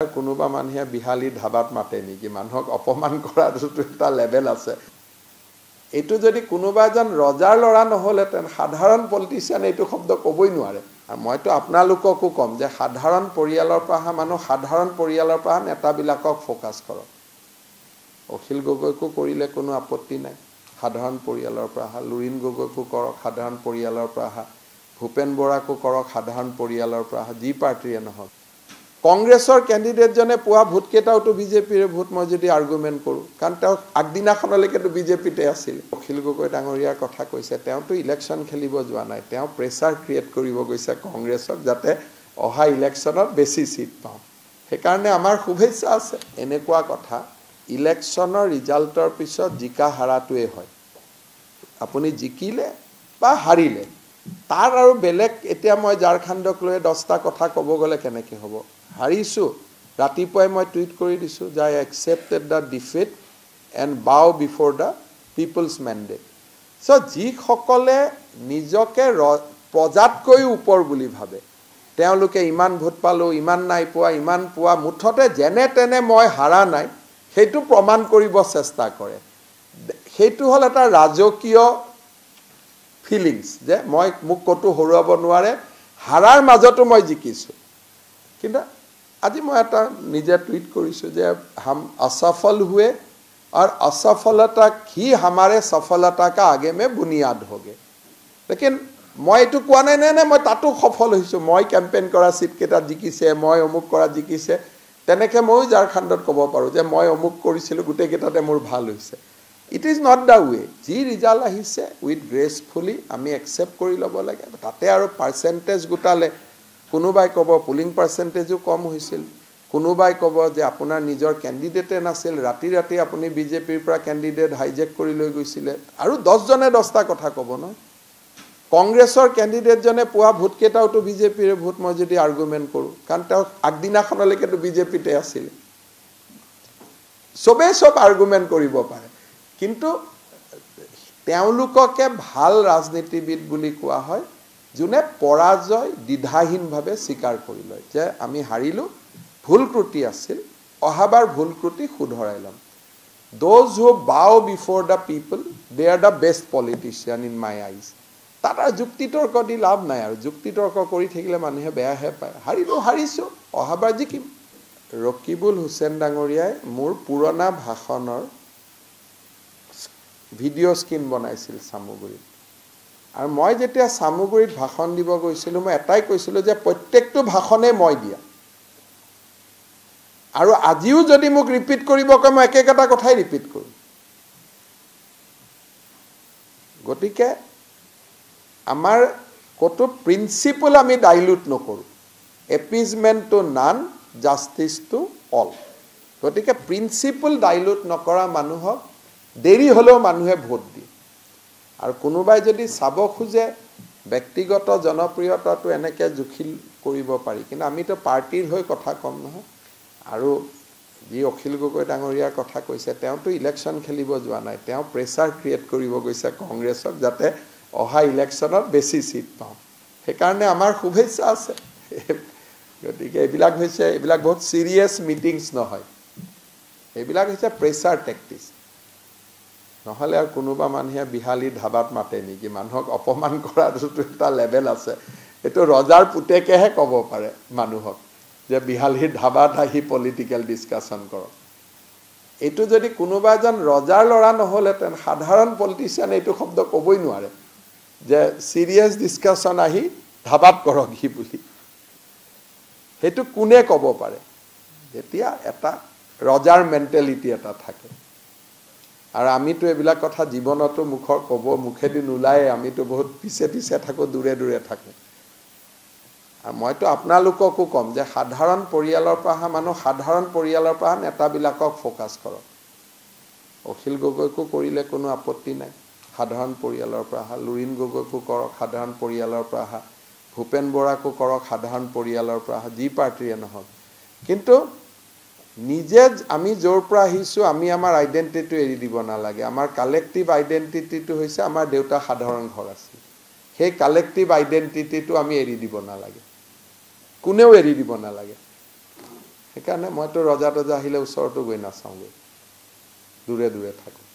কোনোবা মানুহে বিহালী ধাবাত মাতে নেকি মানুহক অপমান কৰাটো এটা লেভেল আছে এটো যদি কোনোবা এজন ৰজাৰ লৰা নহলেতেন সাধাৰণ পলিটিচিয়ান এটো শব্দ কবই নোৱাৰে আৰু মইতো আপোনালোককো কম যে সাধাৰণ পৰিয়ালৰ পৰা মানুহ সাধাৰণ পৰিয়ালৰ পৰা নেতাবিলাকক ফোকাস কৰক অখিল গগৈকো কৰিলে কোনো আপত্তি নাই সাধাৰণ পৰিয়ালৰ পৰা লুৰিন গগৈকো কৰক সাধাৰণ পৰিয়ালৰ পৰা ভূপেন বৰাকো কৰক সাধাৰণ পৰিয়ালৰ পৰা জি পাৰ্টিয়ে নহক কংগ্ৰেছৰ ক্যান্ডিডেট জনে পোৱা ভোট কেটাওটো বিজেপিৰ ভোট মই যদি আৰ্গুমেন্ট কৰো কাৰণ তেওঁ আগদিনাখনলৈকেটো বিজেপিতে আছিল অখিল গগৈ ডাঙৰীয়াৰ কথা কৈছে তেওঁটো ইলেকশন খেলিব যোৱা নাই তেওঁ প্ৰেছাৰ ক্ৰিয়েট কৰিব গৈছে কংগ্ৰেছক যাতে অহা ইলেকশনত বেছি সিট পাও হেকাৰণে আমাৰ শুভেচ্ছা আছে এনেকুৱা কথা ইলেকশনৰ ৰিজাল্টৰ পিছত জিকা হাৰাটোৱে হয় আপুনি জিকিলে বা হাৰিলে তাৰ আৰু বেলেগ এতিয়া মই ঝাৰখণ্ডক লৈ 10টা কথা ক'ব গলে কেনেকে হ'ব হাৰিছো ৰাতিপুৱাই মই টুইট কৰি দিছো যে আই একসেপ্টেড দা ডিফিট এন্ড বাও বিফৰ দা পিপলস মেন্ডেট সো যি সকলে নিজকে প্ৰজাতকৈ ওপৰ বুলি ভাবে তেওঁলোকে ইমান ভোট পালো ইমান নাই পোৱা ইমান পোৱা মুঠতে যেনে তেনে মই হাৰা নাই হেতু প্ৰমাণ কৰিব চেষ্টা কৰে হেতু হল এটা ৰাজকীয় ফিলিংস যে মই মুক কটো হৰুৱাব নোৱাৰে হাৰাৰ মাজতো মই জিকিছো কিন্তু আজি মই এটা নিজে টুইট কৰিছো যে हम असफल हुए और असफलता ही हमारे सफलता का आगे में बुनियाद होगे लेकिन মই এটো কোৱা নাই নে মই তাতো সফল হৈছো মই ক্যাম্পেইন কৰা সিট কেটা জিকিছে মই অমুক কৰা জিকিছে তেনেকে মই ঝাৰখণ্ডত ক'ব পাৰো যে মই অমুক কৰিছিল গুটে কেটাতে মোৰ ভাল হৈছে It is not the way. যি ৰিজাল্ট আহিছে with gracefully আমি একসেপ্ট কৰি লব লাগে তাতে আৰু পাৰ্সেন্টেজ গুটালে কোনোবাই কব পুলিং পাৰ্সেন্টেজও কম হৈছিল কোনোবাই কব যে আপোনাৰ নিজৰ ক্যান্ডিডেটে নাছিল ৰাতি ৰাতি আপুনি বিজেপিৰ পৰা ক্যান্ডিডেট হাইজেক কৰি লৈ গৈছিল আৰু 10 জনে 10টা কথা কব ন কংগ্ৰেছৰ ক্যান্ডিডেট জনে পোৱা ভোট কেটাওটো বিজেপিৰ ভোট মই যদি আৰ্গুমেন্ট কৰো কাৰণ তেওঁ আগদিনাখনলৈকেটো বিজেপিতে আছিল সবে সব আৰ্গুমেন্ট কৰিব পাৰে কিন্তু তেওঁলোককে ভাল ৰাজনীতিবিদ বুলি কোৱা হয় যোনে পৰাজয় দ্বিধাহীনভাৱে স্বীকাৰ কৰি লয় যে আমি হাৰিলো ভুল ত্ৰুটি আছিল অহাবাৰ ভুল ত্ৰুটি শুধৰাই লম those who bow before the people they are the best politician in my eyes তারা যুক্তিতৰ্ক দি লাভ নাই আৰু যুক্তিতৰ্ক কৰি থাকিলে মানুহে বেয়াহে পায় হাৰিছো অহাবাৰ জিকিম ৰকিবুল হুছেইন ডাঙৰীয়াই মোৰ পুৰণা ভাষণৰ ভিডিও স্ক্ৰিন বনাইছিল সামগ্ৰী আৰু মই যেতিয়া সামগ্ৰীত ভাষণ দিব গৈছিলো মই এটাই কৈছিলো যে প্ৰত্যেকটো ভাষণে মই দিয়া আৰু আজিও যদি মোক ৰিপিট কৰিব কয় মই একেটা কথাই ৰিপিট কৰিম গতিকে আমাৰ কত প্ৰিন্সিপল আমি ডাইলুট নকৰো appeasement to none justice to all গতিকে প্ৰিন্সিপল ডাইলুট নকৰা মানুহক দেৰি হলেও মানুহে ভোট দিয়ে আৰু কোনোবাই যদি চাব খুজে ব্যক্তিগত জনপ্ৰিয়তাটো এনেকে জুখিল কৰিব পাৰি কিন্তু আমিতো পাৰ্টিৰ হৈ কথা কম নহয় আৰু যি অখিল গগৈ ডাঙৰীয়াৰ কথা কৈছে তেওঁটো ইলেকশন খেলিব যোৱা নাই তেওঁ প্ৰেছাৰ ক্ৰিয়েট কৰিব গৈছে কংগ্ৰেছক যাতে অহা ইলেকশনত বেছি সিট পাও হেকাৰণে আমাৰ শুভেচ্ছা আছে গতিকে এইবিলাক বহুত সিৰিয়াস মিটিংস নহয় এইবিলাক হৈছে প্ৰেছাৰ টেকটিক্স নহলে আৰু কোনোবা মানুহে বিহালী ধাবাত মাতে নেকি মানুহক অপমান কৰাটো এটা লেভেল আছে এটো ৰজাৰ পুতেকেহে ক'ব পাৰে মানুহক যে বিহালী ধাবাত আহি পলিটিক্যাল ডিসকাশন কৰক এটো যদি কোনোবা এজন ৰজাৰ লৰা নহলেতেন সাধাৰণ পলিটিচিয়ান এটো শব্দ কবই নোৱাৰে যে সিৰিয়াস ডিসকাশন আহি ধাবাত কৰক হি বুলি হেতু কোনে ক'ব পাৰে যেতিয়া এটা ৰজাৰ মেন্টালিটি এটা থাকে আৰু আমিতো এবিলাক কথা জীৱনতো মুখৰ কব মুখেদি নুলাই আমিতো বহুত পিছে থাকো দূৰে দূৰে থাকো আৰু মইতো আপোনালোককো কম যে সাধাৰণ পৰিয়ালৰ পৰা মানুহ সাধাৰণ পৰিয়ালৰ পৰা নেতাবিলাকক ফোকাস কৰক অখিল গগৈকো কৰিলে কোনো আপত্তি নাই সাধাৰণ পৰিয়ালৰ পৰা লুৰিন গগৈকো কৰক সাধাৰণ পৰিয়ালৰ পৰা ভূপেন বৰাকো কৰক সাধাৰণ পৰিয়ালৰ পৰা জি পাৰ্টিয়ে নহক কিন্তু নিজে আমি জোৰ পৰা আহিছো আমি আমাৰ আইডেন্টিটি এৰি দিব না লাগে আমাৰ কালেক্টিভ আইডেন্টিটিটো হৈছে আমাৰ দেউতা সাধাৰণ ঘৰ আছিল সেই কালেক্টিভ আইডেন্টিটিটো আমি এৰি দিব না লাগে কোনেও এৰি দিব না লাগে সেইকাৰণে মইতো ৰজা তজা আহিলে ওচৰতো গৈ নাচাওঁগৈ, দূৰে দূৰে থাকোঁ।